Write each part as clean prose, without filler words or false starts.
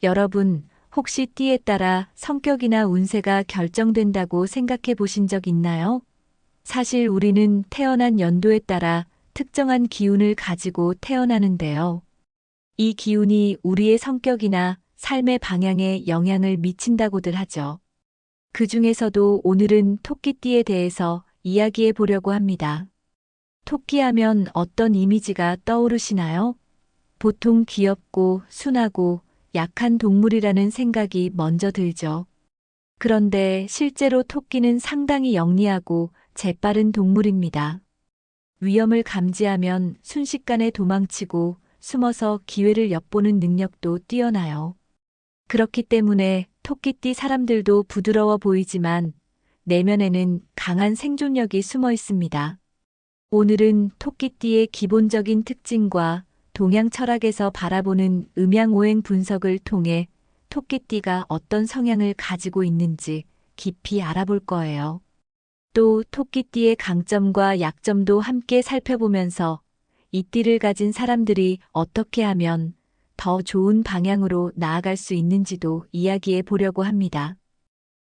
여러분, 혹시 띠에 따라 성격이나 운세가 결정된다고 생각해 보신 적 있나요? 사실 우리는 태어난 연도에 따라 특정한 기운을 가지고 태어나는데요. 이 기운이 우리의 성격이나 삶의 방향에 영향을 미친다고들 하죠. 그 중에서도 오늘은 토끼띠에 대해서 이야기해 보려고 합니다. 토끼하면 어떤 이미지가 떠오르시나요? 보통 귀엽고 순하고 약한 동물이라는 생각이 먼저 들죠. 그런데 실제로 토끼는 상당히 영리하고 재빠른 동물입니다. 위험을 감지하면 순식간에 도망치고 숨어서 기회를 엿보는 능력도 뛰어나요. 그렇기 때문에 토끼띠 사람들도 부드러워 보이지만 내면에는 강한 생존력이 숨어 있습니다. 오늘은 토끼띠의 기본적인 특징과 동양 철학에서 바라보는 음양오행 분석을 통해 토끼띠가 어떤 성향을 가지고 있는지 깊이 알아볼 거예요. 또 토끼띠의 강점과 약점도 함께 살펴보면서 이 띠를 가진 사람들이 어떻게 하면 더 좋은 방향으로 나아갈 수 있는지도 이야기해 보려고 합니다.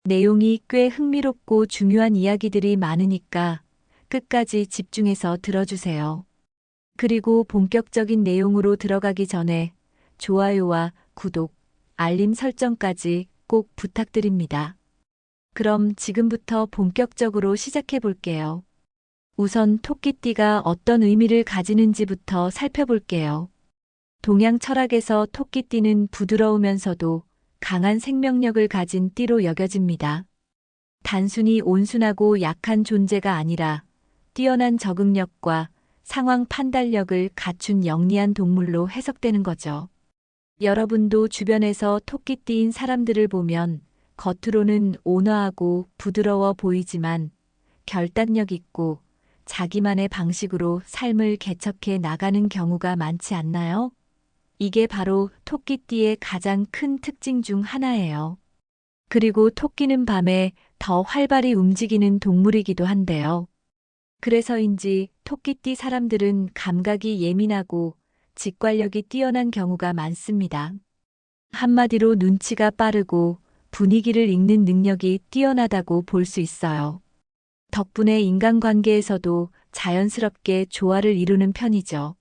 내용이 꽤 흥미롭고 중요한 이야기들이 많으니까 끝까지 집중해서 들어주세요. 그리고 본격적인 내용으로 들어가기 전에 좋아요와 구독, 알림 설정까지 꼭 부탁드립니다. 그럼 지금부터 본격적으로 시작해 볼게요. 우선 토끼띠가 어떤 의미를 가지는지부터 살펴볼게요. 동양 철학에서 토끼띠는 부드러우면서도 강한 생명력을 가진 띠로 여겨집니다. 단순히 온순하고 약한 존재가 아니라 뛰어난 적응력과 상황 판단력을 갖춘 영리한 동물로 해석되는 거죠. 여러분도 주변에서 토끼띠인 사람들을 보면 겉으로는 온화하고 부드러워 보이지만 결단력 있고 자기만의 방식으로 삶을 개척해 나가는 경우가 많지 않나요? 이게 바로 토끼띠의 가장 큰 특징 중 하나예요. 그리고 토끼는 밤에 더 활발히 움직이는 동물이기도 한데요. 그래서인지 토끼띠 사람들은 감각이 예민하고 직관력이 뛰어난 경우가 많습니다. 한마디로 눈치가 빠르고 분위기를 읽는 능력이 뛰어나다고 볼 수 있어요. 덕분에 인간관계에서도 자연스럽게 조화를 이루는 편이죠.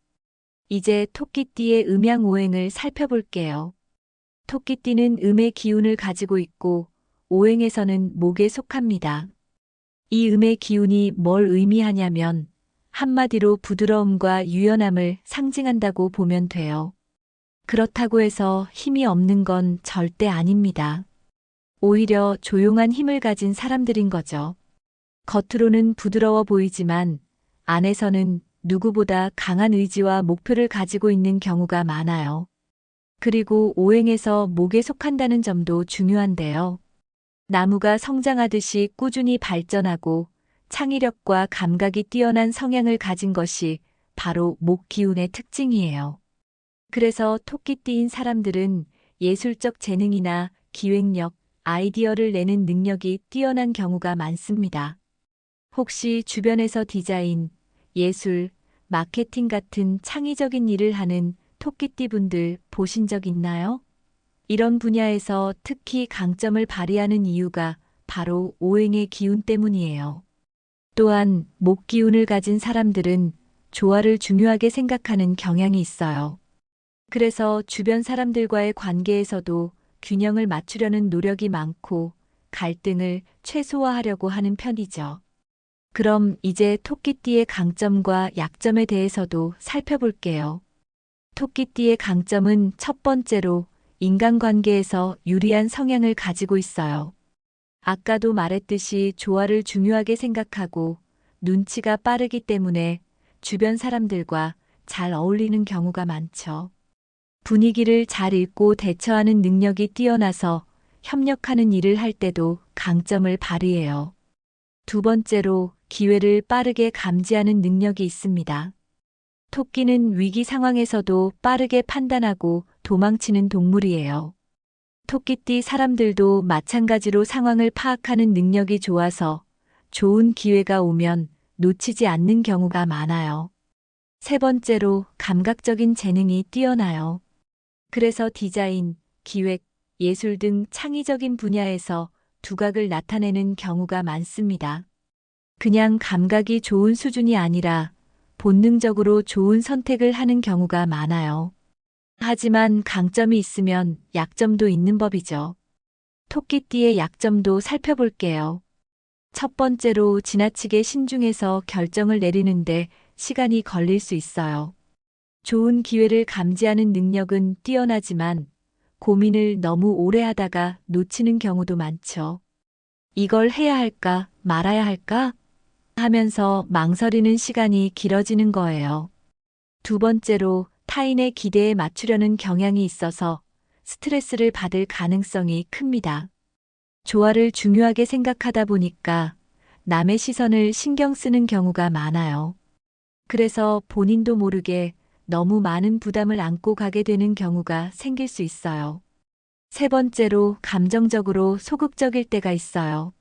이제 토끼띠의 음양오행을 살펴볼게요. 토끼띠는 음의 기운을 가지고 있고 오행에서는 목에 속합니다. 이 음의 기운이 뭘 의미하냐면 한마디로 부드러움과 유연함을 상징한다고 보면 돼요. 그렇다고 해서 힘이 없는 건 절대 아닙니다. 오히려 조용한 힘을 가진 사람들인 거죠. 겉으로는 부드러워 보이지만 안에서는 누구보다 강한 의지와 목표를 가지고 있는 경우가 많아요. 그리고 오행에서 목에 속한다는 점도 중요한데요. 나무가 성장하듯이 꾸준히 발전하고 창의력과 감각이 뛰어난 성향을 가진 것이 바로 목 기운의 특징이에요. 그래서 토끼띠인 사람들은 예술적 재능이나 기획력, 아이디어를 내는 능력이 뛰어난 경우가 많습니다. 혹시 주변에서 디자인, 예술, 마케팅 같은 창의적인 일을 하는 토끼띠 분들 보신 적 있나요? 이런 분야에서 특히 강점을 발휘하는 이유가 바로 오행의 기운 때문이에요. 또한 목 기운을 가진 사람들은 조화를 중요하게 생각하는 경향이 있어요. 그래서 주변 사람들과의 관계에서도 균형을 맞추려는 노력이 많고 갈등을 최소화하려고 하는 편이죠. 그럼 이제 토끼띠의 강점과 약점에 대해서도 살펴볼게요. 토끼띠의 강점은 첫 번째로 인간관계에서 유리한 성향을 가지고 있어요. 아까도 말했듯이 조화를 중요하게 생각하고 눈치가 빠르기 때문에 주변 사람들과 잘 어울리는 경우가 많죠. 분위기를 잘 읽고 대처하는 능력이 뛰어나서 협력하는 일을 할 때도 강점을 발휘해요. 두 번째로 기회를 빠르게 감지하는 능력이 있습니다. 토끼는 위기 상황에서도 빠르게 판단하고 도망치는 동물이에요. 토끼띠 사람들도 마찬가지로 상황을 파악하는 능력이 좋아서 좋은 기회가 오면 놓치지 않는 경우가 많아요. 세 번째로 감각적인 재능이 뛰어나요. 그래서 디자인, 기획, 예술 등 창의적인 분야에서 두각을 나타내는 경우가 많습니다. 그냥 감각이 좋은 수준이 아니라 본능적으로 좋은 선택을 하는 경우가 많아요. 하지만 강점이 있으면 약점도 있는 법이죠. 토끼띠의 약점도 살펴볼게요. 첫 번째로 지나치게 신중해서 결정을 내리는데 시간이 걸릴 수 있어요. 좋은 기회를 감지하는 능력은 뛰어나지만 고민을 너무 오래 하다가 놓치는 경우도 많죠. 이걸 해야 할까, 말아야 할까? 하면서 망설이는 시간이 길어지는 거예요. 두 번째로 타인의 기대에 맞추려는 경향이 있어서 스트레스를 받을 가능성이 큽니다. 조화를 중요하게 생각하다 보니까 남의 시선을 신경 쓰는 경우가 많아요. 그래서 본인도 모르게 너무 많은 부담을 안고 가게 되는 경우가 생길 수 있어요. 세 번째로 감정적으로 소극적일 때가 있어요.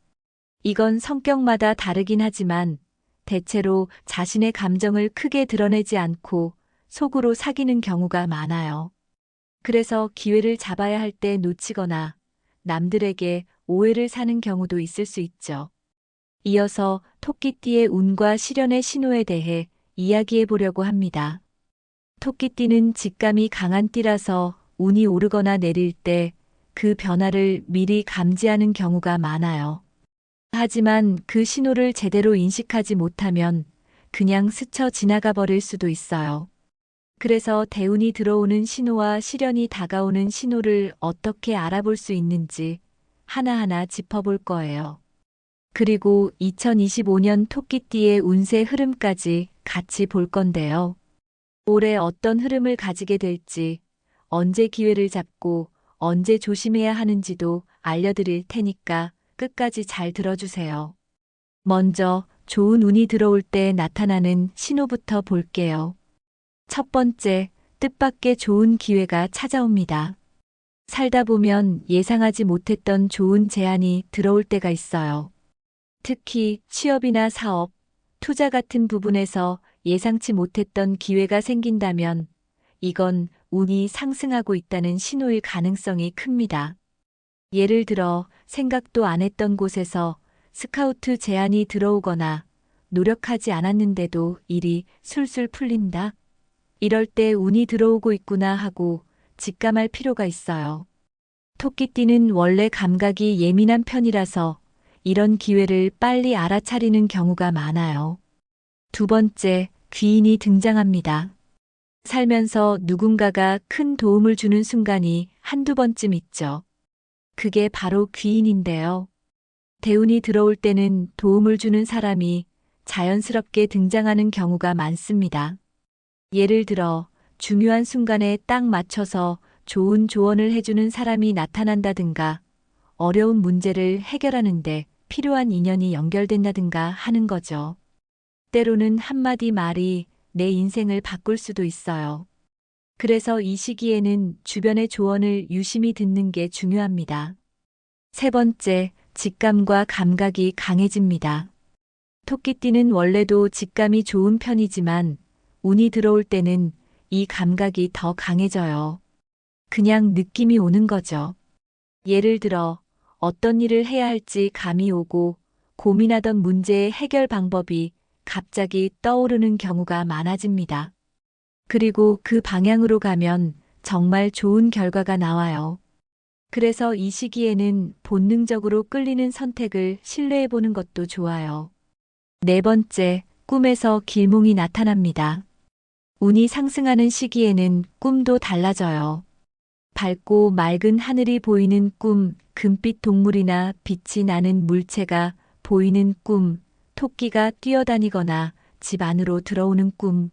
이건 성격마다 다르긴 하지만 대체로 자신의 감정을 크게 드러내지 않고 속으로 사귀는 경우가 많아요. 그래서 기회를 잡아야 할 때 놓치거나 남들에게 오해를 사는 경우도 있을 수 있죠. 이어서 토끼띠의 운과 시련의 신호에 대해 이야기해 보려고 합니다. 토끼띠는 직감이 강한 띠라서 운이 오르거나 내릴 때 그 변화를 미리 감지하는 경우가 많아요. 하지만 그 신호를 제대로 인식하지 못하면 그냥 스쳐 지나가 버릴 수도 있어요. 그래서 대운이 들어오는 신호와 시련이 다가오는 신호를 어떻게 알아볼 수 있는지 하나하나 짚어볼 거예요. 그리고 2025년 토끼띠의 운세 흐름까지 같이 볼 건데요. 올해 어떤 흐름을 가지게 될지, 언제 기회를 잡고 언제 조심해야 하는지도 알려드릴 테니까 끝까지 잘 들어주세요. 먼저 좋은 운이 들어올 때 나타나는 신호부터 볼게요. 첫 번째, 뜻밖의 좋은 기회가 찾아옵니다. 살다 보면 예상하지 못했던 좋은 제안이 들어올 때가 있어요. 특히 취업이나 사업, 투자 같은 부분에서 예상치 못했던 기회가 생긴다면 이건 운이 상승하고 있다는 신호일 가능성이 큽니다. 예를 들어 생각도 안 했던 곳에서 스카우트 제안이 들어오거나 노력하지 않았는데도 일이 술술 풀린다. 이럴 때 운이 들어오고 있구나 하고 직감할 필요가 있어요. 토끼띠는 원래 감각이 예민한 편이라서 이런 기회를 빨리 알아차리는 경우가 많아요. 두 번째, 귀인이 등장합니다. 살면서 누군가가 큰 도움을 주는 순간이 한두 번쯤 있죠. 그게 바로 귀인인데요. 대운이 들어올 때는 도움을 주는 사람이 자연스럽게 등장하는 경우가 많습니다. 예를 들어 중요한 순간에 딱 맞춰서 좋은 조언을 해주는 사람이 나타난다든가 어려운 문제를 해결하는데 필요한 인연이 연결된다든가 하는 거죠. 때로는 한마디 말이 내 인생을 바꿀 수도 있어요. 그래서 이 시기에는 주변의 조언을 유심히 듣는 게 중요합니다. 세 번째, 직감과 감각이 강해집니다. 토끼띠는 원래도 직감이 좋은 편이지만 운이 들어올 때는 이 감각이 더 강해져요. 그냥 느낌이 오는 거죠. 예를 들어 어떤 일을 해야 할지 감이 오고 고민하던 문제의 해결 방법이 갑자기 떠오르는 경우가 많아집니다. 그리고 그 방향으로 가면 정말 좋은 결과가 나와요. 그래서 이 시기에는 본능적으로 끌리는 선택을 신뢰해 보는 것도 좋아요. 네 번째, 꿈에서 길몽이 나타납니다. 운이 상승하는 시기에는 꿈도 달라져요. 밝고 맑은 하늘이 보이는 꿈, 금빛 동물이나 빛이 나는 물체가 보이는 꿈, 토끼가 뛰어다니거나 집 안으로 들어오는 꿈.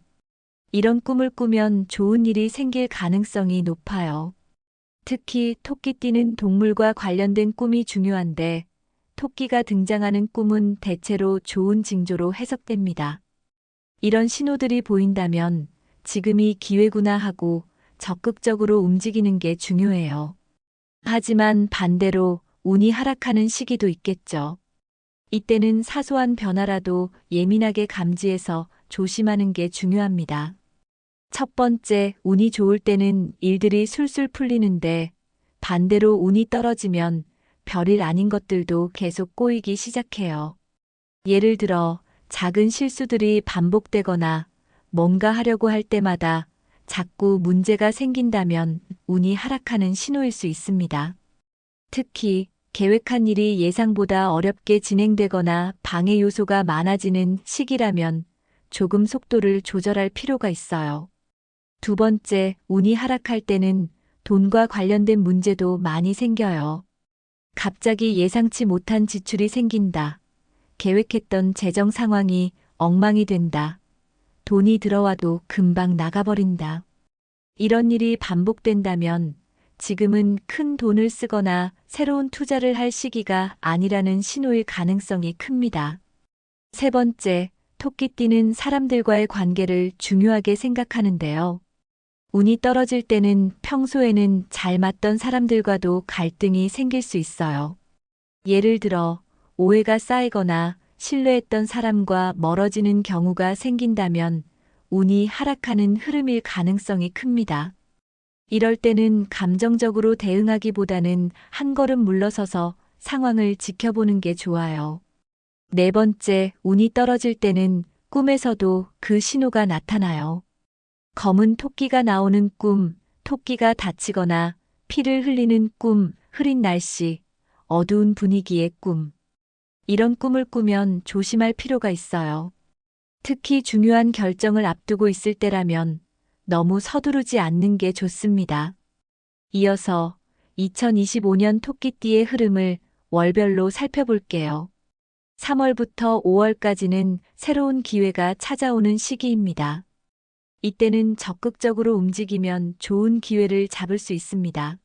이런 꿈을 꾸면 좋은 일이 생길 가능성이 높아요. 특히 토끼띠는 동물과 관련된 꿈이 중요한데 토끼가 등장하는 꿈은 대체로 좋은 징조로 해석됩니다. 이런 신호들이 보인다면 지금이 기회구나 하고 적극적으로 움직이는 게 중요해요. 하지만 반대로 운이 하락하는 시기도 있겠죠. 이때는 사소한 변화라도 예민하게 감지해서 조심하는 게 중요합니다. 첫 번째, 운이 좋을 때는 일들이 술술 풀리는데 반대로 운이 떨어지면 별일 아닌 것들도 계속 꼬이기 시작해요. 예를 들어 작은 실수들이 반복되거나 뭔가 하려고 할 때마다 자꾸 문제가 생긴다면 운이 하락하는 신호일 수 있습니다. 특히 계획한 일이 예상보다 어렵게 진행되거나 방해 요소가 많아지는 시기라면 조금 속도를 조절할 필요가 있어요. 두 번째, 운이 하락할 때는 돈과 관련된 문제도 많이 생겨요. 갑자기 예상치 못한 지출이 생긴다. 계획했던 재정 상황이 엉망이 된다. 돈이 들어와도 금방 나가버린다. 이런 일이 반복된다면 지금은 큰 돈을 쓰거나 새로운 투자를 할 시기가 아니라는 신호일 가능성이 큽니다. 세 번째, 토끼띠는 사람들과의 관계를 중요하게 생각하는데요. 운이 떨어질 때는 평소에는 잘 맞던 사람들과도 갈등이 생길 수 있어요. 예를 들어 오해가 쌓이거나 신뢰했던 사람과 멀어지는 경우가 생긴다면 운이 하락하는 흐름일 가능성이 큽니다. 이럴 때는 감정적으로 대응하기보다는 한 걸음 물러서서 상황을 지켜보는 게 좋아요. 네 번째, 운이 떨어질 때는 꿈에서도 그 신호가 나타나요. 검은 토끼가 나오는 꿈, 토끼가 다치거나 피를 흘리는 꿈, 흐린 날씨, 어두운 분위기의 꿈. 이런 꿈을 꾸면 조심할 필요가 있어요. 특히 중요한 결정을 앞두고 있을 때라면 너무 서두르지 않는 게 좋습니다. 이어서 2025년 토끼띠의 흐름을 월별로 살펴볼게요. 3월부터 5월까지는 새로운 기회가 찾아오는 시기입니다. 이때는 적극적으로 움직이면 좋은 기회를 잡을 수 있습니다.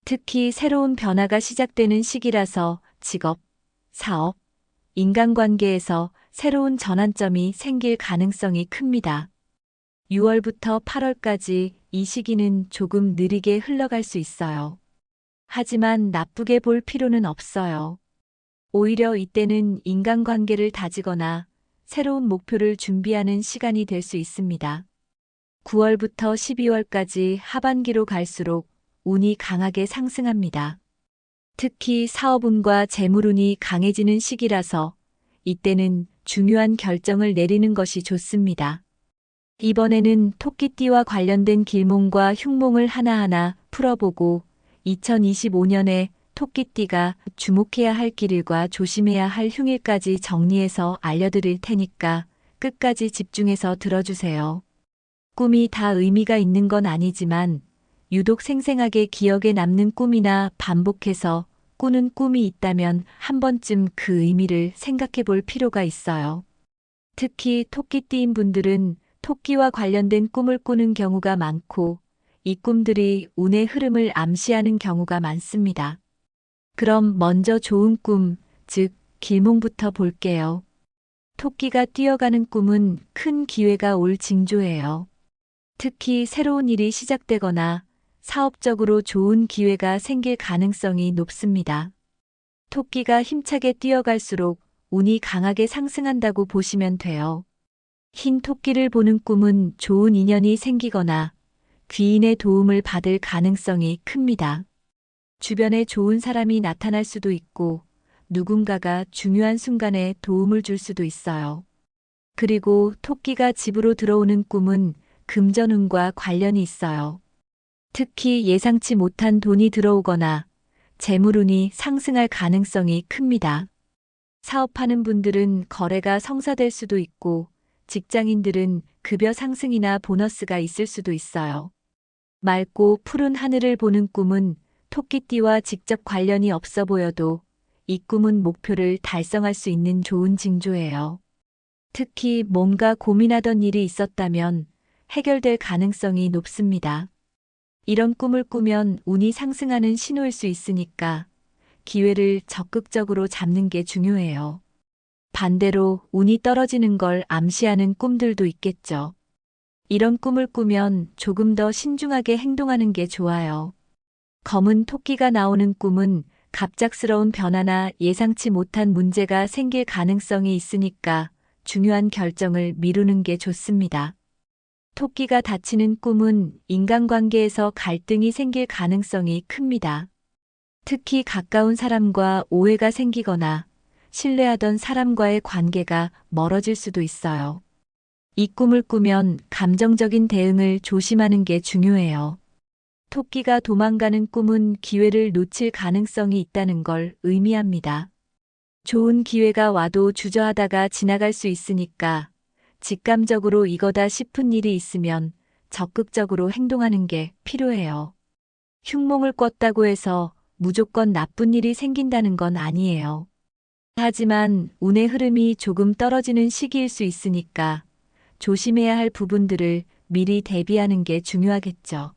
특히 새로운 변화가 시작되는 시기라서 직업, 사업, 인간관계에서 새로운 전환점이 생길 가능성이 큽니다. 6월부터 8월까지 이 시기는 조금 느리게 흘러갈 수 있어요. 하지만 나쁘게 볼 필요는 없어요. 오히려 이때는 인간관계를 다지거나 새로운 목표를 준비하는 시간이 될 수 있습니다. 9월부터 12월까지 하반기로 갈수록 운이 강하게 상승합니다. 특히 사업운과 재물운이 강해지는 시기라서 이때는 중요한 결정을 내리는 것이 좋습니다. 이번에는 토끼띠와 관련된 길몽과 흉몽을 하나하나 풀어보고 2025년에 토끼띠가 주목해야 할 길일과 조심해야 할 흉일까지 정리해서 알려드릴 테니까 끝까지 집중해서 들어주세요. 꿈이 다 의미가 있는 건 아니지만 유독 생생하게 기억에 남는 꿈이나 반복해서 꾸는 꿈이 있다면 한 번쯤 그 의미를 생각해 볼 필요가 있어요. 특히 토끼띠인 분들은 토끼와 관련된 꿈을 꾸는 경우가 많고 이 꿈들이 운의 흐름을 암시하는 경우가 많습니다. 그럼 먼저 좋은 꿈, 즉 길몽부터 볼게요. 토끼가 뛰어가는 꿈은 큰 기회가 올 징조예요. 특히 새로운 일이 시작되거나 사업적으로 좋은 기회가 생길 가능성이 높습니다. 토끼가 힘차게 뛰어갈수록 운이 강하게 상승한다고 보시면 돼요. 흰 토끼를 보는 꿈은 좋은 인연이 생기거나 귀인의 도움을 받을 가능성이 큽니다. 주변에 좋은 사람이 나타날 수도 있고 누군가가 중요한 순간에 도움을 줄 수도 있어요. 그리고 토끼가 집으로 들어오는 꿈은 금전운과 관련이 있어요. 특히 예상치 못한 돈이 들어오거나 재물운이 상승할 가능성이 큽니다. 사업하는 분들은 거래가 성사될 수도 있고 직장인들은 급여 상승이나 보너스가 있을 수도 있어요. 맑고 푸른 하늘을 보는 꿈은 토끼띠와 직접 관련이 없어 보여도 이 꿈은 목표를 달성할 수 있는 좋은 징조예요. 특히 뭔가 고민하던 일이 있었다면 해결될 가능성이 높습니다. 이런 꿈을 꾸면 운이 상승하는 신호일 수 있으니까 기회를 적극적으로 잡는 게 중요해요. 반대로 운이 떨어지는 걸 암시하는 꿈들도 있겠죠. 이런 꿈을 꾸면 조금 더 신중하게 행동하는 게 좋아요. 검은 토끼가 나오는 꿈은 갑작스러운 변화나 예상치 못한 문제가 생길 가능성이 있으니까 중요한 결정을 미루는 게 좋습니다. 토끼가 닫히는 꿈은 인간관계에서 갈등이 생길 가능성이 큽니다. 특히 가까운 사람과 오해가 생기거나 신뢰하던 사람과의 관계가 멀어질 수도 있어요. 이 꿈을 꾸면 감정적인 대응을 조심하는 게 중요해요. 토끼가 도망가는 꿈은 기회를 놓칠 가능성이 있다는 걸 의미합니다. 좋은 기회가 와도 주저하다가 지나갈 수 있으니까 직감적으로 이거다 싶은 일이 있으면 적극적으로 행동하는 게 필요해요. 흉몽을 꿨다고 해서 무조건 나쁜 일이 생긴다는 건 아니에요. 하지만 운의 흐름이 조금 떨어지는 시기일 수 있으니까 조심해야 할 부분들을 미리 대비하는 게 중요하겠죠.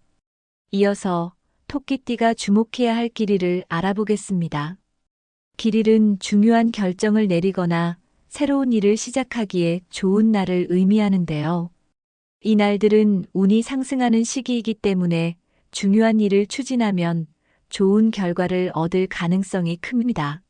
이어서 토끼띠가 주목해야 할 길일을 알아보겠습니다. 길일은 중요한 결정을 내리거나 새로운 일을 시작하기에 좋은 날을 의미하는데요. 이 날들은 운이 상승하는 시기이기 때문에 중요한 일을 추진하면 좋은 결과를 얻을 가능성이 큽니다.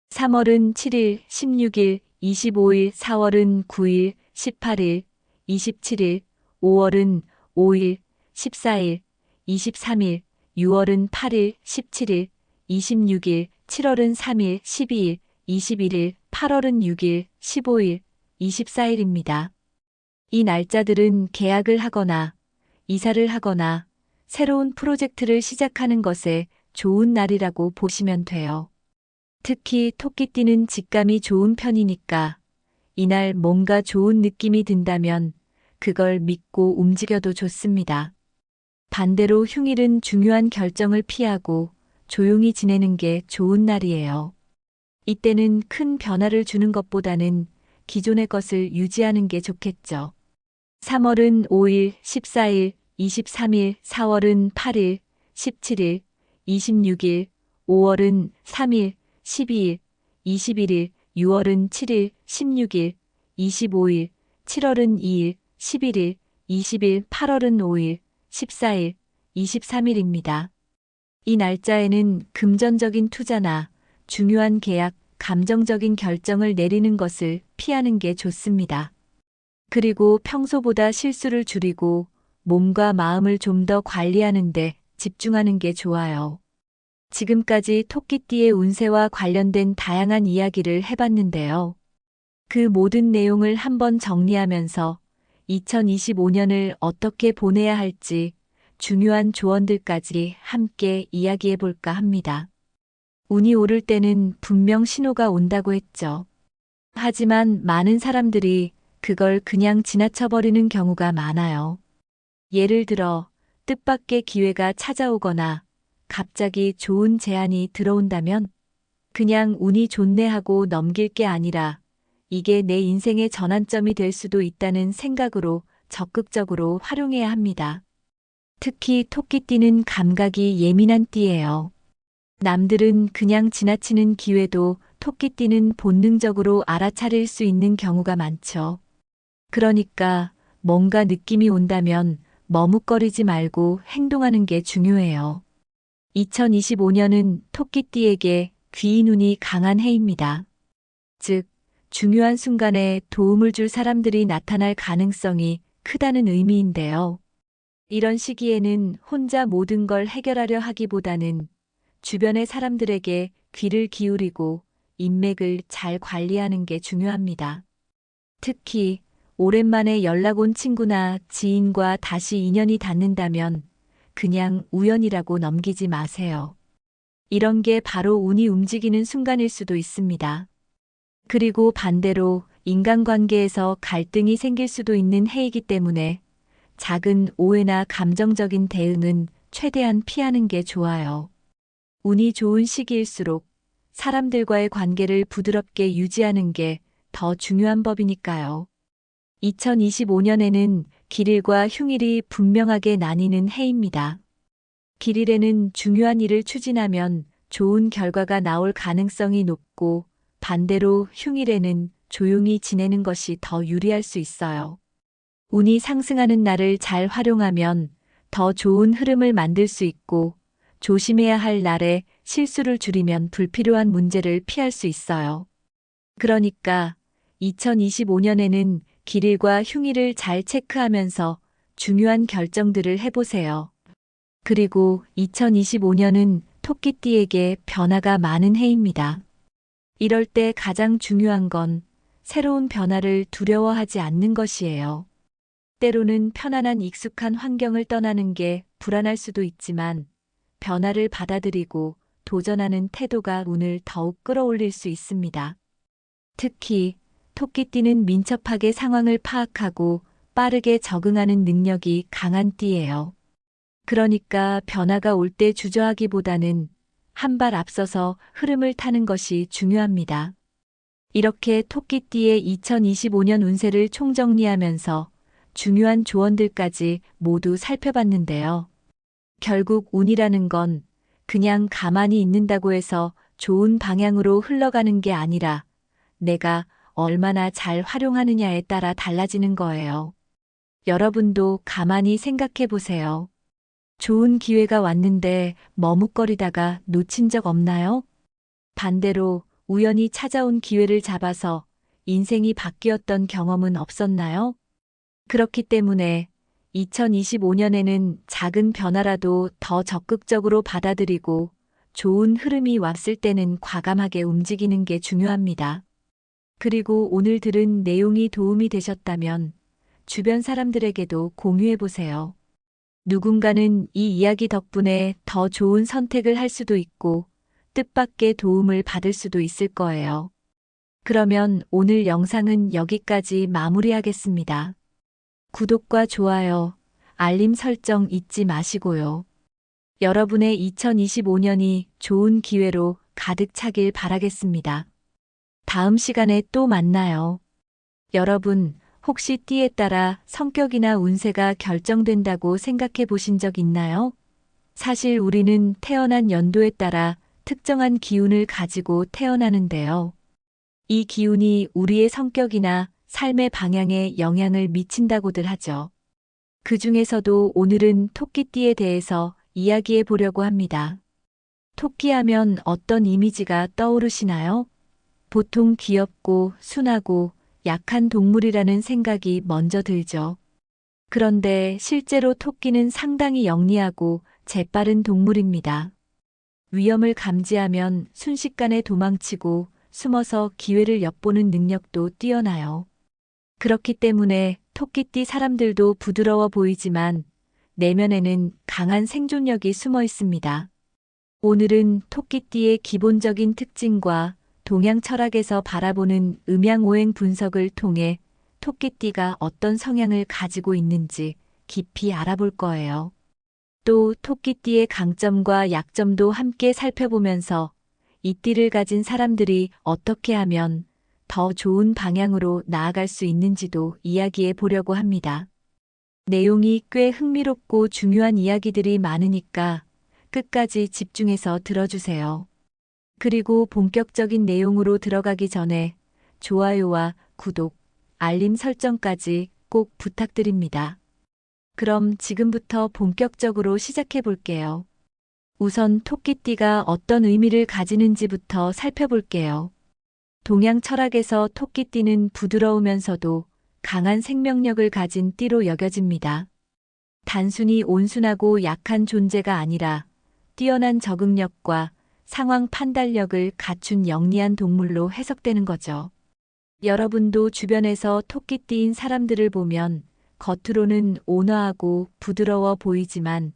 3월은 7일, 16일, 25일, 4월은 9일, 18일, 27일, 5월은 5일, 14일, 23일, 6월은 8일, 17일, 26일, 7월은 3일, 12일, 21일, 8월은 6일, 15일, 24일입니다. 이 날짜들은 계약을 하거나 이사를 하거나 새로운 프로젝트를 시작하는 것에 좋은 날이라고 보시면 돼요. 특히 토끼띠는 직감이 좋은 편이니까 이날 뭔가 좋은 느낌이 든다면 그걸 믿고 움직여도 좋습니다. 반대로 흉일은 중요한 결정을 피하고 조용히 지내는 게 좋은 날이에요. 이때는 큰 변화를 주는 것보다는 기존의 것을 유지하는 게 좋겠죠. 3월은 5일, 14일, 23일, 4월은 8일, 17일, 26일, 5월은 3일, 12일, 21일, 6월은 7일, 16일, 25일, 7월은 2일, 11일, 20일, 8월은 5일, 14일, 23일입니다. 이 날짜에는 금전적인 투자나 중요한 계약, 감정적인 결정을 내리는 것을 피하는 게 좋습니다. 그리고 평소보다 실수를 줄이고 몸과 마음을 좀 더 관리하는 데 집중하는 게 좋아요. 지금까지 토끼띠의 운세와 관련된 다양한 이야기를 해봤는데요. 그 모든 내용을 한번 정리하면서 2025년을 어떻게 보내야 할지 중요한 조언들까지 함께 이야기해 볼까 합니다. 운이 오를 때는 분명 신호가 온다고 했죠. 하지만 많은 사람들이 그걸 그냥 지나쳐버리는 경우가 많아요. 예를 들어 뜻밖의 기회가 찾아오거나 갑자기 좋은 제안이 들어온다면 그냥 운이 좋네 하고 넘길 게 아니라 이게 내 인생의 전환점이 될 수도 있다는 생각으로 적극적으로 활용해야 합니다. 특히 토끼띠는 감각이 예민한 띠예요. 남들은 그냥 지나치는 기회도 토끼띠는 본능적으로 알아차릴 수 있는 경우가 많죠. 그러니까 뭔가 느낌이 온다면 머뭇거리지 말고 행동하는 게 중요해요. 2025년은 토끼띠에게 귀인 운이 강한 해입니다. 즉, 중요한 순간에 도움을 줄 사람들이 나타날 가능성이 크다는 의미인데요. 이런 시기에는 혼자 모든 걸 해결하려 하기보다는 주변의 사람들에게 귀를 기울이고 인맥을 잘 관리하는 게 중요합니다. 특히 오랜만에 연락 온 친구나 지인과 다시 인연이 닿는다면 그냥 우연이라고 넘기지 마세요. 이런 게 바로 운이 움직이는 순간일 수도 있습니다. 그리고 반대로 인간관계에서 갈등이 생길 수도 있는 해이기 때문에 작은 오해나 감정적인 대응은 최대한 피하는 게 좋아요. 운이 좋은 시기일수록 사람들과의 관계를 부드럽게 유지하는 게 더 중요한 법이니까요. 2025년에는 길일과 흉일이 분명하게 나뉘는 해입니다. 길일에는 중요한 일을 추진하면 좋은 결과가 나올 가능성이 높고 반대로 흉일에는 조용히 지내는 것이 더 유리할 수 있어요. 운이 상승하는 날을 잘 활용하면 더 좋은 흐름을 만들 수 있고 조심해야 할 날에 실수를 줄이면 불필요한 문제를 피할 수 있어요. 그러니까 2025년에는 길일과 흉일을 잘 체크하면서 중요한 결정들을 해보세요. 그리고 2025년은 토끼띠에게 변화가 많은 해입니다. 이럴 때 가장 중요한 건 새로운 변화를 두려워하지 않는 것이에요. 때로는 편안한 익숙한 환경을 떠나는 게 불안할 수도 있지만 변화를 받아들이고 도전하는 태도가 운을 더욱 끌어올릴 수 있습니다. 특히 토끼띠는 민첩하게 상황을 파악하고 빠르게 적응하는 능력이 강한 띠예요. 그러니까 변화가 올 때 주저하기보다는 한 발 앞서서 흐름을 타는 것이 중요합니다. 이렇게 토끼띠의 2025년 운세를 총정리하면서 중요한 조언들까지 모두 살펴봤는데요. 결국 운이라는 건 그냥 가만히 있는다고 해서 좋은 방향으로 흘러가는 게 아니라 내가 얼마나 잘 활용하느냐에 따라 달라지는 거예요. 여러분도 가만히 생각해 보세요. 좋은 기회가 왔는데 머뭇거리다가 놓친 적 없나요? 반대로 우연히 찾아온 기회를 잡아서 인생이 바뀌었던 경험은 없었나요? 그렇기 때문에 2025년에는 작은 변화라도 더 적극적으로 받아들이고 좋은 흐름이 왔을 때는 과감하게 움직이는 게 중요합니다. 그리고 오늘 들은 내용이 도움이 되셨다면 주변 사람들에게도 공유해 보세요. 누군가는 이 이야기 덕분에 더 좋은 선택을 할 수도 있고 뜻밖의 도움을 받을 수도 있을 거예요. 그러면 오늘 영상은 여기까지 마무리하겠습니다. 구독과 좋아요, 알림 설정 잊지 마시고요. 여러분의 2025년이 좋은 기회로 가득 차길 바라겠습니다. 다음 시간에 또 만나요. 여러분, 혹시 띠에 따라 성격이나 운세가 결정된다고 생각해 보신 적 있나요? 사실 우리는 태어난 연도에 따라 특정한 기운을 가지고 태어나는데요. 이 기운이 우리의 성격이나 삶의 방향에 영향을 미친다고들 하죠. 그 중에서도 오늘은 토끼띠에 대해서 이야기해 보려고 합니다. 토끼하면 어떤 이미지가 떠오르시나요? 보통 귀엽고 순하고 약한 동물이라는 생각이 먼저 들죠. 그런데 실제로 토끼는 상당히 영리하고 재빠른 동물입니다. 위험을 감지하면 순식간에 도망치고 숨어서 기회를 엿보는 능력도 뛰어나요. 그렇기 때문에 토끼띠 사람들도 부드러워 보이지만 내면에는 강한 생존력이 숨어 있습니다. 오늘은 토끼띠의 기본적인 특징과 동양 철학에서 바라보는 음양오행 분석을 통해 토끼띠가 어떤 성향을 가지고 있는지 깊이 알아볼 거예요. 또 토끼띠의 강점과 약점도 함께 살펴보면서 이 띠를 가진 사람들이 어떻게 하면 더 좋은 방향으로 나아갈 수 있는지도 이야기해 보려고 합니다. 내용이 꽤 흥미롭고 중요한 이야기들이 많으니까 끝까지 집중해서 들어주세요. 그리고 본격적인 내용으로 들어가기 전에 좋아요와 구독, 알림 설정까지 꼭 부탁드립니다. 그럼 지금부터 본격적으로 시작해 볼게요. 우선 토끼띠가 어떤 의미를 가지는지부터 살펴볼게요. 동양 철학에서 토끼띠는 부드러우면서도 강한 생명력을 가진 띠로 여겨집니다. 단순히 온순하고 약한 존재가 아니라 뛰어난 적응력과 상황 판단력을 갖춘 영리한 동물로 해석되는 거죠. 여러분도 주변에서 토끼띠인 사람들을 보면 겉으로는 온화하고 부드러워 보이지만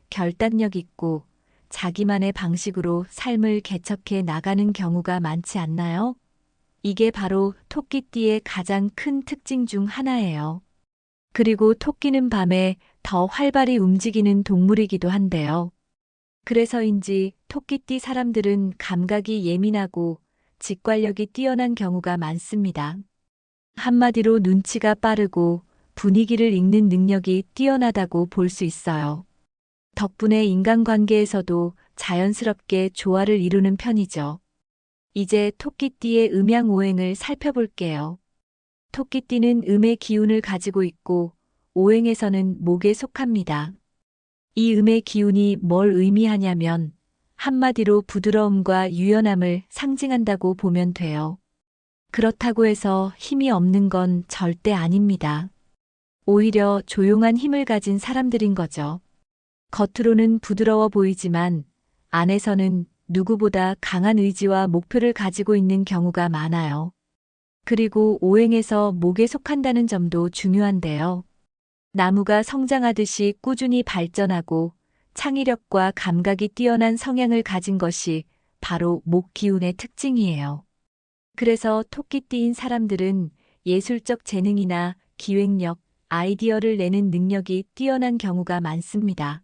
결단력 있고 자기만의 방식으로 삶을 개척해 나가는 경우가 많지 않나요? 이게 바로 토끼띠의 가장 큰 특징 중 하나예요. 그리고 토끼는 밤에 더 활발히 움직이는 동물이기도 한데요. 그래서인지 토끼띠 사람들은 감각이 예민하고 직관력이 뛰어난 경우가 많습니다. 한마디로 눈치가 빠르고 분위기를 읽는 능력이 뛰어나다고 볼 수 있어요. 덕분에 인간관계에서도 자연스럽게 조화를 이루는 편이죠. 이제 토끼띠의 음양오행을 살펴볼게요. 토끼띠는 음의 기운을 가지고 있고 오행에서는 목에 속합니다. 이 음의 기운이 뭘 의미하냐면 한마디로 부드러움과 유연함을 상징한다고 보면 돼요. 그렇다고 해서 힘이 없는 건 절대 아닙니다. 오히려 조용한 힘을 가진 사람들인 거죠. 겉으로는 부드러워 보이지만 안에서는 누구보다 강한 의지와 목표를 가지고 있는 경우가 많아요. 그리고 오행에서 목에 속한다는 점도 중요한데요. 나무가 성장하듯이 꾸준히 발전하고 창의력과 감각이 뛰어난 성향을 가진 것이 바로 목 기운의 특징이에요. 그래서 토끼띠인 사람들은 예술적 재능이나 기획력, 아이디어를 내는 능력이 뛰어난 경우가 많습니다.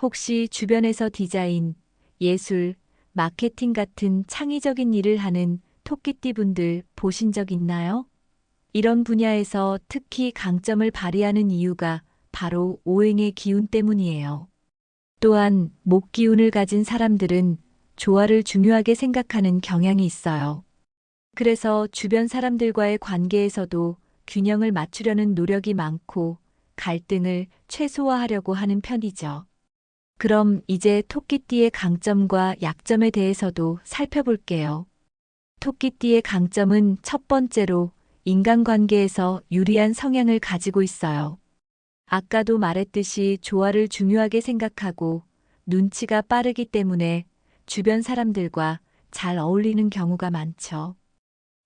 혹시 주변에서 디자인, 예술, 마케팅 같은 창의적인 일을 하는 토끼띠 분들 보신 적 있나요? 이런 분야에서 특히 강점을 발휘하는 이유가 바로 오행의 기운 때문이에요. 또한 목 기운을 가진 사람들은 조화를 중요하게 생각하는 경향이 있어요. 그래서 주변 사람들과의 관계에서도 균형을 맞추려는 노력이 많고 갈등을 최소화하려고 하는 편이죠. 그럼 이제 토끼띠의 강점과 약점에 대해서도 살펴볼게요. 토끼띠의 강점은 첫 번째로 인간관계에서 유리한 성향을 가지고 있어요. 아까도 말했듯이 조화를 중요하게 생각하고 눈치가 빠르기 때문에 주변 사람들과 잘 어울리는 경우가 많죠.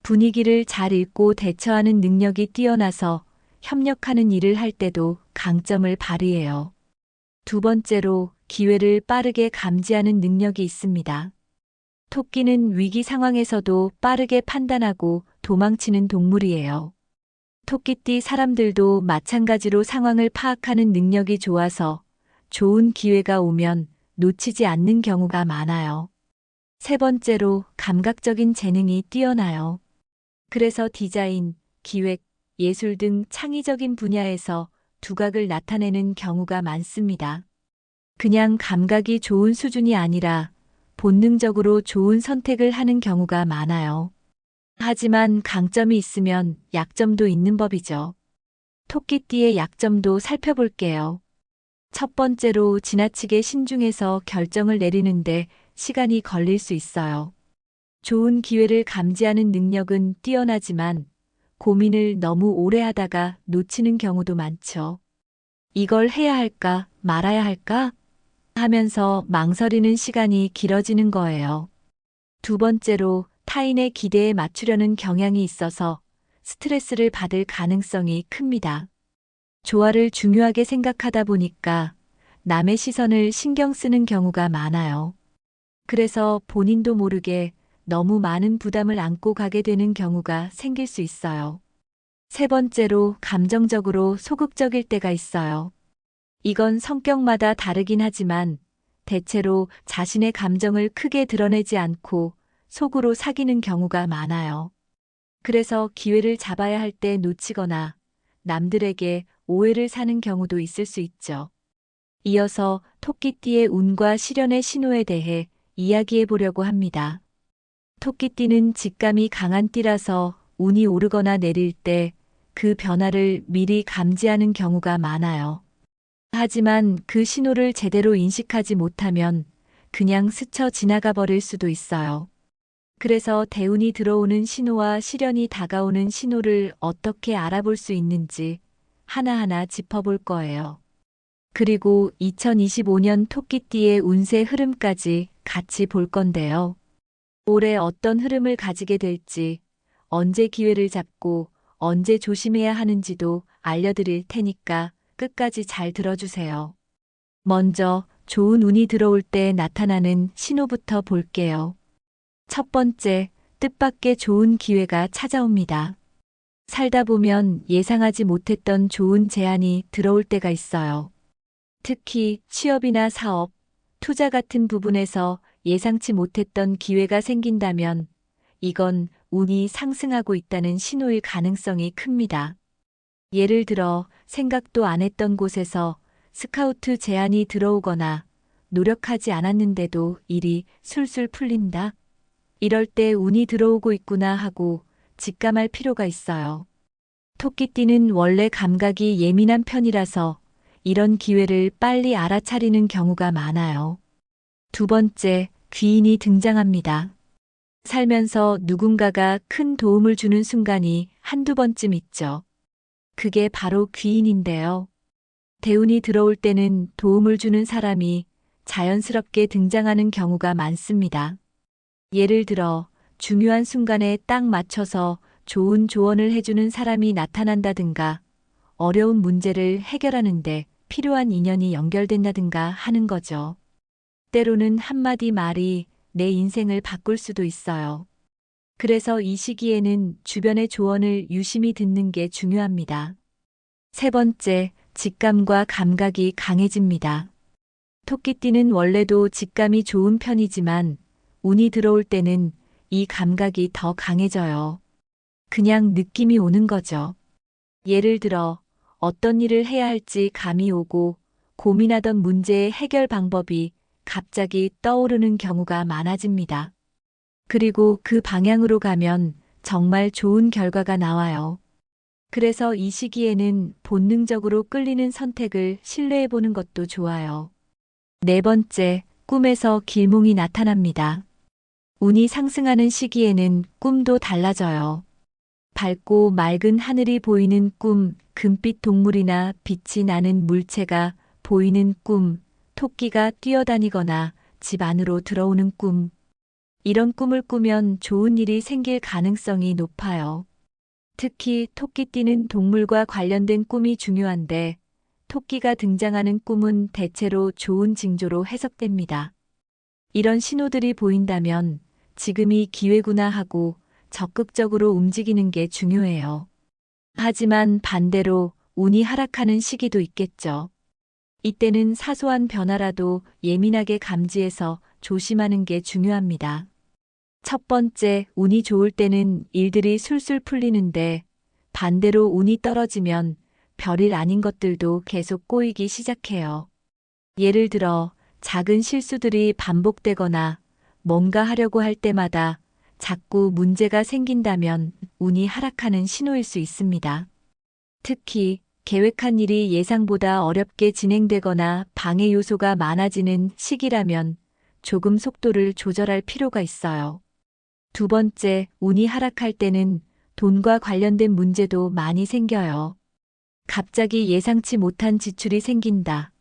분위기를 잘 읽고 대처하는 능력이 뛰어나서 협력하는 일을 할 때도 강점을 발휘해요. 두 번째로 기회를 빠르게 감지하는 능력이 있습니다. 토끼는 위기 상황에서도 빠르게 판단하고 도망치는 동물이에요. 토끼띠 사람들도 마찬가지로 상황을 파악하는 능력이 좋아서 좋은 기회가 오면 놓치지 않는 경우가 많아요. 세 번째로 감각적인 재능이 뛰어나요. 그래서 디자인, 기획, 예술 등 창의적인 분야에서 두각을 나타내는 경우가 많습니다. 그냥 감각이 좋은 수준이 아니라 본능적으로 좋은 선택을 하는 경우가 많아요. 하지만 강점이 있으면 약점도 있는 법이죠. 토끼띠의 약점도 살펴볼게요. 첫 번째로 지나치게 신중해서 결정을 내리는데 시간이 걸릴 수 있어요. 좋은 기회를 감지하는 능력은 뛰어나지만 고민을 너무 오래 하다가 놓치는 경우도 많죠. 이걸 해야 할까, 말아야 할까 하면서 망설이는 시간이 길어지는 거예요. 두 번째로 타인의 기대에 맞추려는 경향이 있어서 스트레스를 받을 가능성이 큽니다. 조화를 중요하게 생각하다 보니까 남의 시선을 신경 쓰는 경우가 많아요. 그래서 본인도 모르게 너무 많은 부담을 안고 가게 되는 경우가 생길 수 있어요. 세 번째로 감정적으로 소극적일 때가 있어요. 이건 성격마다 다르긴 하지만 대체로 자신의 감정을 크게 드러내지 않고 속으로 사귀는 경우가 많아요. 그래서 기회를 잡아야 할 때 놓치거나 남들에게 오해를 사는 경우도 있을 수 있죠. 이어서 토끼띠의 운과 시련의 신호에 대해 이야기해 보려고 합니다. 토끼띠는 직감이 강한 띠라서 운이 오르거나 내릴 때 그 변화를 미리 감지하는 경우가 많아요. 하지만 그 신호를 제대로 인식하지 못하면 그냥 스쳐 지나가 버릴 수도 있어요. 그래서 대운이 들어오는 신호와 시련이 다가오는 신호를 어떻게 알아볼 수 있는지 하나하나 짚어볼 거예요. 그리고 2025년 토끼띠의 운세 흐름까지 같이 볼 건데요. 올해 어떤 흐름을 가지게 될지, 언제 기회를 잡고 언제 조심해야 하는지도 알려드릴 테니까 끝까지 잘 들어주세요. 먼저 좋은 운이 들어올 때 나타나는 신호부터 볼게요. 첫 번째, 뜻밖의 좋은 기회가 찾아옵니다. 살다 보면 예상하지 못했던 좋은 제안이 들어올 때가 있어요. 특히 취업이나 사업, 투자 같은 부분에서 예상치 못했던 기회가 생긴다면 이건 운이 상승하고 있다는 신호일 가능성이 큽니다. 예를 들어 생각도 안 했던 곳에서 스카우트 제안이 들어오거나 노력하지 않았는데도 일이 술술 풀린다. 이럴 때 운이 들어오고 있구나 하고 직감할 필요가 있어요. 토끼띠는 원래 감각이 예민한 편이라서 이런 기회를 빨리 알아차리는 경우가 많아요. 두 번째, 귀인이 등장합니다. 살면서 누군가가 큰 도움을 주는 순간이 한두 번쯤 있죠. 그게 바로 귀인인데요. 대운이 들어올 때는 도움을 주는 사람이 자연스럽게 등장하는 경우가 많습니다. 예를 들어 중요한 순간에 딱 맞춰서 좋은 조언을 해주는 사람이 나타난다든가 어려운 문제를 해결하는데 필요한 인연이 연결된다든가 하는 거죠. 때로는 한마디 말이 내 인생을 바꿀 수도 있어요. 그래서 이 시기에는 주변의 조언을 유심히 듣는 게 중요합니다. 세 번째, 직감과 감각이 강해집니다. 토끼띠는 원래도 직감이 좋은 편이지만 운이 들어올 때는 이 감각이 더 강해져요. 그냥 느낌이 오는 거죠. 예를 들어 어떤 일을 해야 할지 감이 오고 고민하던 문제의 해결 방법이 갑자기 떠오르는 경우가 많아집니다. 그리고 그 방향으로 가면 정말 좋은 결과가 나와요. 그래서 이 시기에는 본능적으로 끌리는 선택을 신뢰해보는 것도 좋아요. 네 번째, 꿈에서 길몽이 나타납니다. 운이 상승하는 시기에는 꿈도 달라져요. 밝고 맑은 하늘이 보이는 꿈, 금빛 동물이나 빛이 나는 물체가 보이는 꿈, 토끼가 뛰어다니거나 집 안으로 들어오는 꿈. 이런 꿈을 꾸면 좋은 일이 생길 가능성이 높아요. 특히 토끼띠는 동물과 관련된 꿈이 중요한데 토끼가 등장하는 꿈은 대체로 좋은 징조로 해석됩니다. 이런 신호들이 보인다면 지금이 기회구나 하고 적극적으로 움직이는 게 중요해요. 하지만 반대로 운이 하락하는 시기도 있겠죠. 이때는 사소한 변화라도 예민하게 감지해서 조심하는 게 중요합니다. 첫 번째, 운이 좋을 때는 일들이 술술 풀리는데 반대로 운이 떨어지면 별일 아닌 것들도 계속 꼬이기 시작해요. 예를 들어 작은 실수들이 반복되거나 뭔가 하려고 할 때마다 자꾸 문제가 생긴다면 운이 하락하는 신호일 수 있습니다. 특히 계획한 일이 예상보다 어렵게 진행되거나 방해 요소가 많아지는 시기라면 조금 속도를 조절할 필요가 있어요. 두 번째, 운이 하락할 때는 돈과 관련된 문제도 많이 생겨요. 갑자기 예상치 못한 지출이 생긴다.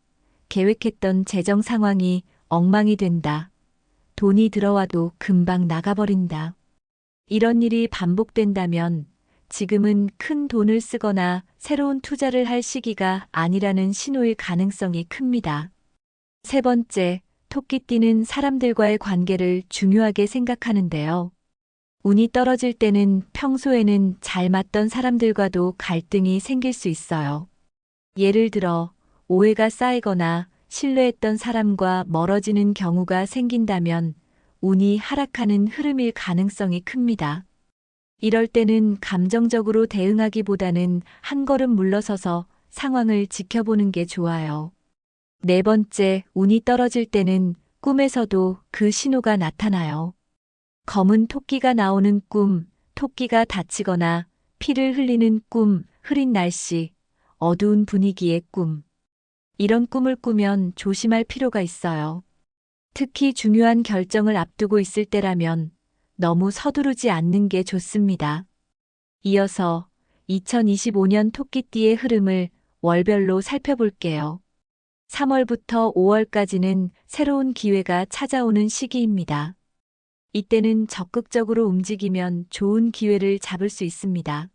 계획했던 재정 상황이 엉망이 된다. 돈이 들어와도 금방 나가버린다. 이런 일이 반복된다면 지금은 큰 돈을 쓰거나 새로운 투자를 할 시기가 아니라는 신호일 가능성이 큽니다. 세 번째, 토끼띠는 사람들과의 관계를 중요하게 생각하는데요. 운이 떨어질 때는 평소에는 잘 맞던 사람들과도 갈등이 생길 수 있어요. 예를 들어 오해가 쌓이거나 신뢰했던 사람과 멀어지는 경우가 생긴다면 운이 하락하는 흐름일 가능성이 큽니다. 이럴 때는 감정적으로 대응하기보다는 한 걸음 물러서서 상황을 지켜보는 게 좋아요. 네 번째, 운이 떨어질 때는 꿈에서도 그 신호가 나타나요. 검은 토끼가 나오는 꿈, 토끼가 다치거나 피를 흘리는 꿈, 흐린 날씨, 어두운 분위기의 꿈. 이런 꿈을 꾸면 조심할 필요가 있어요. 특히 중요한 결정을 앞두고 있을 때라면 너무 서두르지 않는 게 좋습니다. 이어서 2025년 토끼띠의 흐름을 월별로 살펴볼게요. 3월부터 5월까지는 새로운 기회가 찾아오는 시기입니다. 이때는 적극적으로 움직이면 좋은 기회를 잡을 수 있습니다.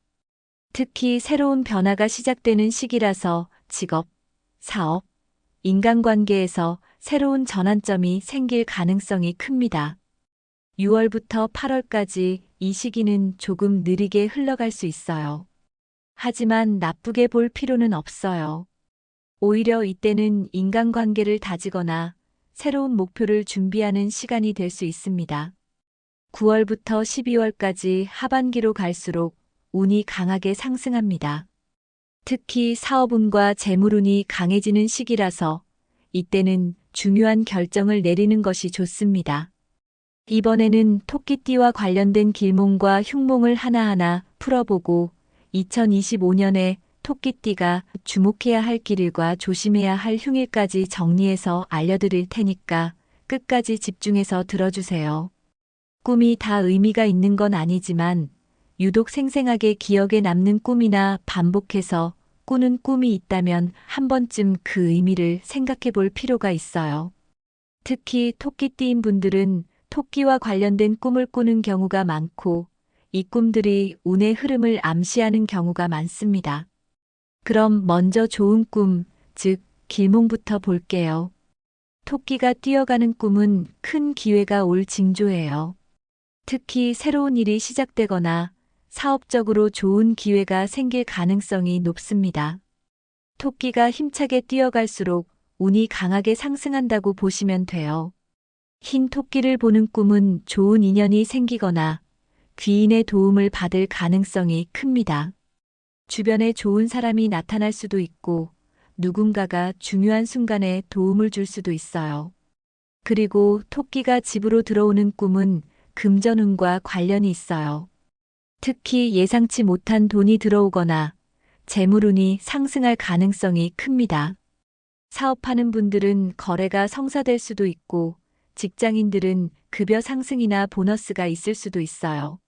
특히 새로운 변화가 시작되는 시기라서 직업, 사업, 인간관계에서 새로운 전환점이 생길 가능성이 큽니다. 6월부터 8월까지 이 시기는 조금 느리게 흘러갈 수 있어요. 하지만 나쁘게 볼 필요는 없어요. 오히려 이때는 인간관계를 다지거나 새로운 목표를 준비하는 시간이 될 수 있습니다. 9월부터 12월까지 하반기로 갈수록 운이 강하게 상승합니다. 특히 사업운과 재물운이 강해지는 시기라서 이때는 중요한 결정을 내리는 것이 좋습니다. 이번에는 토끼띠와 관련된 길몽과 흉몽을 하나하나 풀어보고 2025년에 토끼띠가 주목해야 할 길일과 조심해야 할 흉일까지 정리해서 알려드릴 테니까 끝까지 집중해서 들어주세요. 꿈이 다 의미가 있는 건 아니지만 유독 생생하게 기억에 남는 꿈이나 반복해서 꾸는 꿈이 있다면 한 번쯤 그 의미를 생각해 볼 필요가 있어요. 특히 토끼띠인 분들은 토끼와 관련된 꿈을 꾸는 경우가 많고 이 꿈들이 운의 흐름을 암시하는 경우가 많습니다. 그럼 먼저 좋은 꿈, 즉 길몽부터 볼게요. 토끼가 뛰어가는 꿈은 큰 기회가 올 징조예요. 특히 새로운 일이 시작되거나 사업적으로 좋은 기회가 생길 가능성이 높습니다. 토끼가 힘차게 뛰어갈수록 운이 강하게 상승한다고 보시면 돼요. 흰 토끼를 보는 꿈은 좋은 인연이 생기거나 귀인의 도움을 받을 가능성이 큽니다. 주변에 좋은 사람이 나타날 수도 있고 누군가가 중요한 순간에 도움을 줄 수도 있어요. 그리고 토끼가 집으로 들어오는 꿈은 금전운과 관련이 있어요. 특히 예상치 못한 돈이 들어오거나 재물운이 상승할 가능성이 큽니다. 사업하는 분들은 거래가 성사될 수도 있고 직장인들은 급여 상승이나 보너스가 있을 수도 있어요.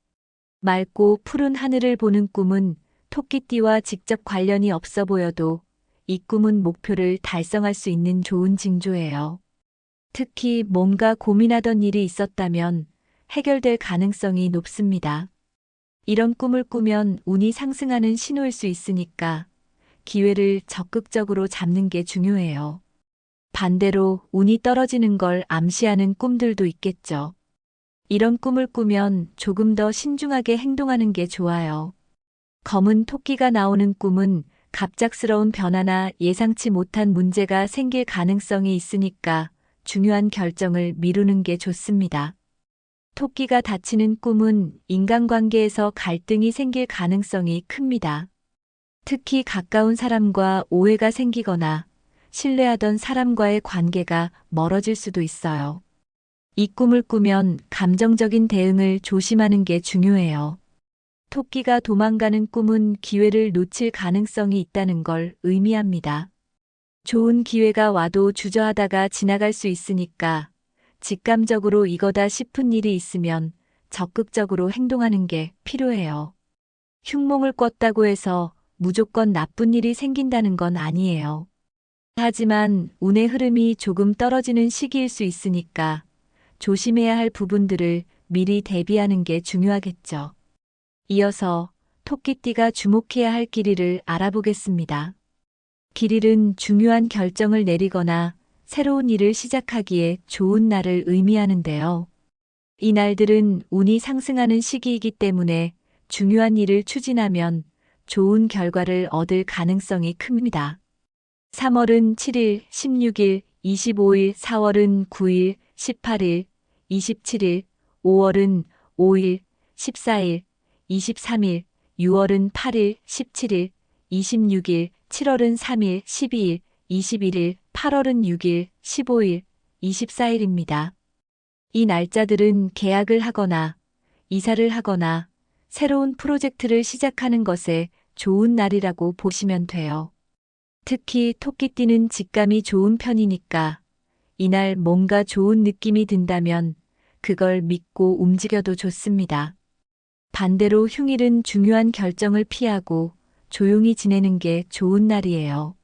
맑고 푸른 하늘을 보는 꿈은 토끼띠와 직접 관련이 없어 보여도 이 꿈은 목표를 달성할 수 있는 좋은 징조예요. 특히 뭔가 고민하던 일이 있었다면 해결될 가능성이 높습니다. 이런 꿈을 꾸면 운이 상승하는 신호일 수 있으니까 기회를 적극적으로 잡는 게 중요해요. 반대로 운이 떨어지는 걸 암시하는 꿈들도 있겠죠. 이런 꿈을 꾸면 조금 더 신중하게 행동하는 게 좋아요. 검은 토끼가 나오는 꿈은 갑작스러운 변화나 예상치 못한 문제가 생길 가능성이 있으니까 중요한 결정을 미루는 게 좋습니다. 토끼가 닫히는 꿈은 인간관계에서 갈등이 생길 가능성이 큽니다. 특히 가까운 사람과 오해가 생기거나 신뢰하던 사람과의 관계가 멀어질 수도 있어요. 이 꿈을 꾸면 감정적인 대응을 조심하는 게 중요해요. 토끼가 도망가는 꿈은 기회를 놓칠 가능성이 있다는 걸 의미합니다. 좋은 기회가 와도 주저하다가 지나갈 수 있으니까 직감적으로 이거다 싶은 일이 있으면 적극적으로 행동하는 게 필요해요. 흉몽을 꿨다고 해서 무조건 나쁜 일이 생긴다는 건 아니에요. 하지만 운의 흐름이 조금 떨어지는 시기일 수 있으니까 조심해야 할 부분들을 미리 대비하는 게 중요하겠죠. 이어서 토끼띠가 주목해야 할 길일을 알아보겠습니다. 길일은 중요한 결정을 내리거나 새로운 일을 시작하기에 좋은 날을 의미하는데요. 이 날들은 운이 상승하는 시기이기 때문에 중요한 일을 추진하면 좋은 결과를 얻을 가능성이 큽니다. 3월은 7일, 16일, 25일, 4월은 9일, 18일, 27일, 5월은 5일, 14일, 23일, 6월은 8일, 17일, 26일, 7월은 3일, 12일, 21일, 8월은 6일, 15일, 24일입니다. 이 날짜들은 계약을 하거나 이사를 하거나 새로운 프로젝트를 시작하는 것에 좋은 날이라고 보시면 돼요. 특히 토끼띠는 직감이 좋은 편이니까 이날 뭔가 좋은 느낌이 든다면 그걸 믿고 움직여도 좋습니다. 반대로 흉일은 중요한 결정을 피하고 조용히 지내는 게 좋은 날이에요.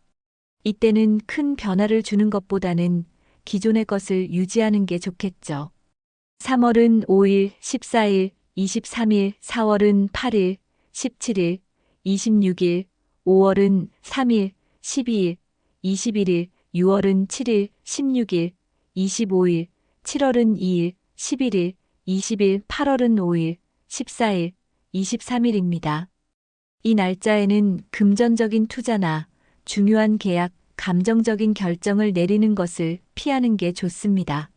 이때는 큰 변화를 주는 것보다는 기존의 것을 유지하는 게 좋겠죠. 3월은 5일, 14일, 23일, 4월은 8일, 17일, 26일, 5월은 3일, 12일, 21일, 6월은 7일, 16일, 25일, 7월은 2일, 11일, 20일, 8월은 5일, 14일, 23일입니다. 이 날짜에는 금전적인 투자나 중요한 계약, 감정적인 결정을 내리는 것을 피하는 게 좋습니다.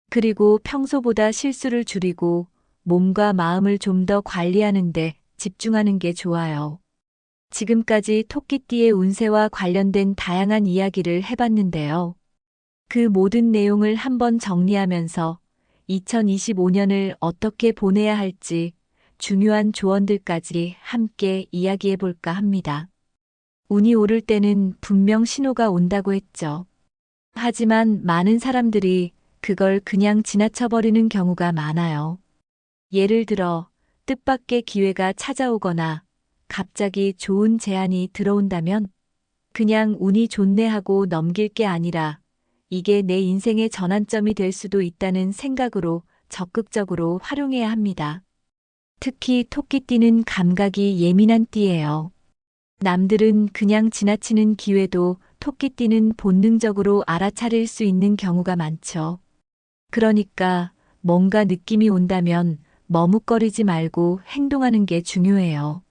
그리고 평소보다 실수를 줄이고 몸과 마음을 좀 더 관리하는 데 집중하는 게 좋아요. 지금까지 토끼띠의 운세와 관련된 다양한 이야기를 해봤는데요. 그 모든 내용을 한번 정리하면서 2025년을 어떻게 보내야 할지 중요한 조언들까지 함께 이야기해 볼까 합니다. 운이 오를 때는 분명 신호가 온다고 했죠. 하지만 많은 사람들이 그걸 그냥 지나쳐버리는 경우가 많아요. 예를 들어 뜻밖의 기회가 찾아오거나 갑자기 좋은 제안이 들어온다면 그냥 운이 좋네 하고 넘길 게 아니라 이게 내 인생의 전환점이 될 수도 있다는 생각으로 적극적으로 활용해야 합니다. 특히 토끼띠는 감각이 예민한 띠예요. 남들은 그냥 지나치는 기회도 토끼띠는 본능적으로 알아차릴 수 있는 경우가 많죠. 그러니까 뭔가 느낌이 온다면 머뭇거리지 말고 행동하는 게 중요해요.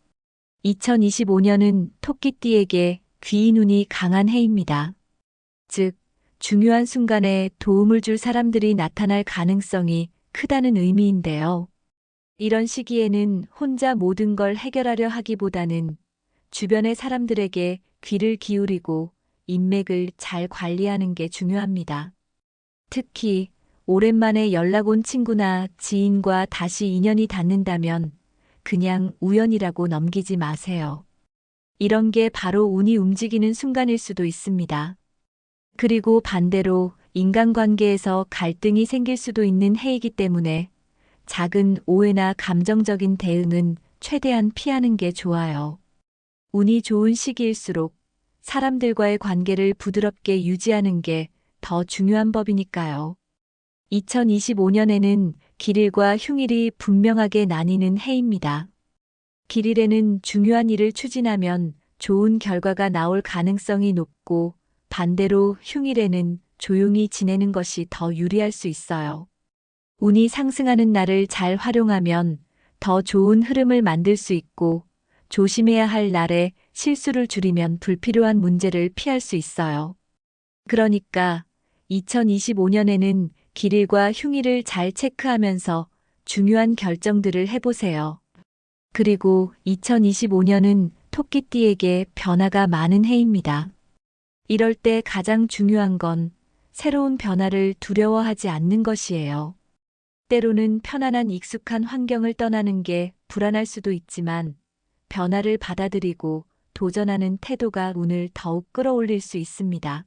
2025년은 토끼띠에게 귀인 운이 강한 해입니다. 즉, 중요한 순간에 도움을 줄 사람들이 나타날 가능성이 크다는 의미인데요. 이런 시기에는 혼자 모든 걸 해결하려 하기보다는 주변의 사람들에게 귀를 기울이고 인맥을 잘 관리하는 게 중요합니다. 특히 오랜만에 연락 온 친구나 지인과 다시 인연이 닿는다면 그냥 우연이라고 넘기지 마세요. 이런 게 바로 운이 움직이는 순간일 수도 있습니다. 그리고 반대로 인간관계에서 갈등이 생길 수도 있는 해이기 때문에 작은 오해나 감정적인 대응은 최대한 피하는 게 좋아요. 운이 좋은 시기일수록 사람들과의 관계를 부드럽게 유지하는 게 더 중요한 법이니까요. 2025년에는 길일과 흉일이 분명하게 나뉘는 해입니다. 길일에는 중요한 일을 추진하면 좋은 결과가 나올 가능성이 높고 반대로 흉일에는 조용히 지내는 것이 더 유리할 수 있어요. 운이 상승하는 날을 잘 활용하면 더 좋은 흐름을 만들 수 있고 조심해야 할 날에 실수를 줄이면 불필요한 문제를 피할 수 있어요. 그러니까 2025년에는 길일과 흉일을 잘 체크하면서 중요한 결정들을 해보세요. 그리고 2025년은 토끼띠에게 변화가 많은 해입니다. 이럴 때 가장 중요한 건 새로운 변화를 두려워하지 않는 것이에요. 때로는 편안한 익숙한 환경을 떠나는 게 불안할 수도 있지만 변화를 받아들이고 도전하는 태도가 운을 더욱 끌어올릴 수 있습니다.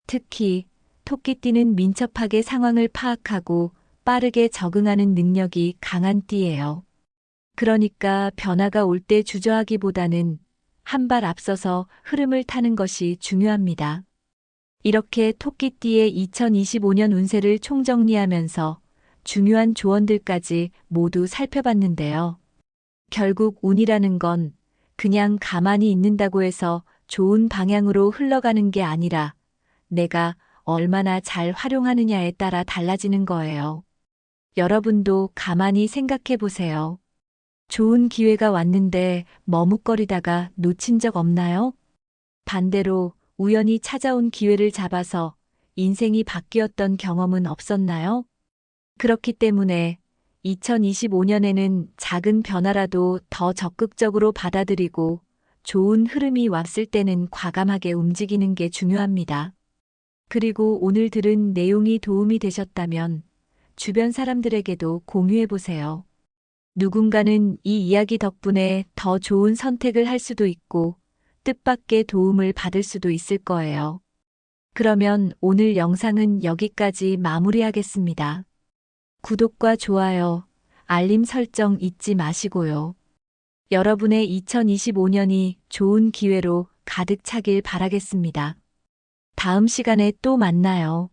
특히 토끼띠는 민첩하게 상황을 파악하고 빠르게 적응하는 능력이 강한 띠예요. 그러니까 변화가 올 때 주저하기보다는 한 발 앞서서 흐름을 타는 것이 중요합니다. 이렇게 토끼띠의 2025년 운세를 총정리하면서 중요한 조언들까지 모두 살펴봤는데요. 결국 운이라는 건 그냥 가만히 있는다고 해서 좋은 방향으로 흘러가는 게 아니라 내가 얼마나 잘 활용하느냐에 따라 달라지는 거예요. 여러분도 가만히 생각해 보세요. 좋은 기회가 왔는데 머뭇거리다가 놓친 적 없나요? 반대로 우연히 찾아온 기회를 잡아서 인생이 바뀌었던 경험은 없었나요? 그렇기 때문에 2025년에는 작은 변화라도 더 적극적으로 받아들이고 좋은 흐름이 왔을 때는 과감하게 움직이는 게 중요합니다. 그리고 오늘 들은 내용이 도움이 되셨다면 주변 사람들에게도 공유해 보세요. 누군가는 이 이야기 덕분에 더 좋은 선택을 할 수도 있고 뜻밖의 도움을 받을 수도 있을 거예요. 그러면 오늘 영상은 여기까지 마무리하겠습니다. 구독과 좋아요, 알림 설정 잊지 마시고요. 여러분의 2025년이 좋은 기회로 가득 차길 바라겠습니다. 다음 시간에 또 만나요.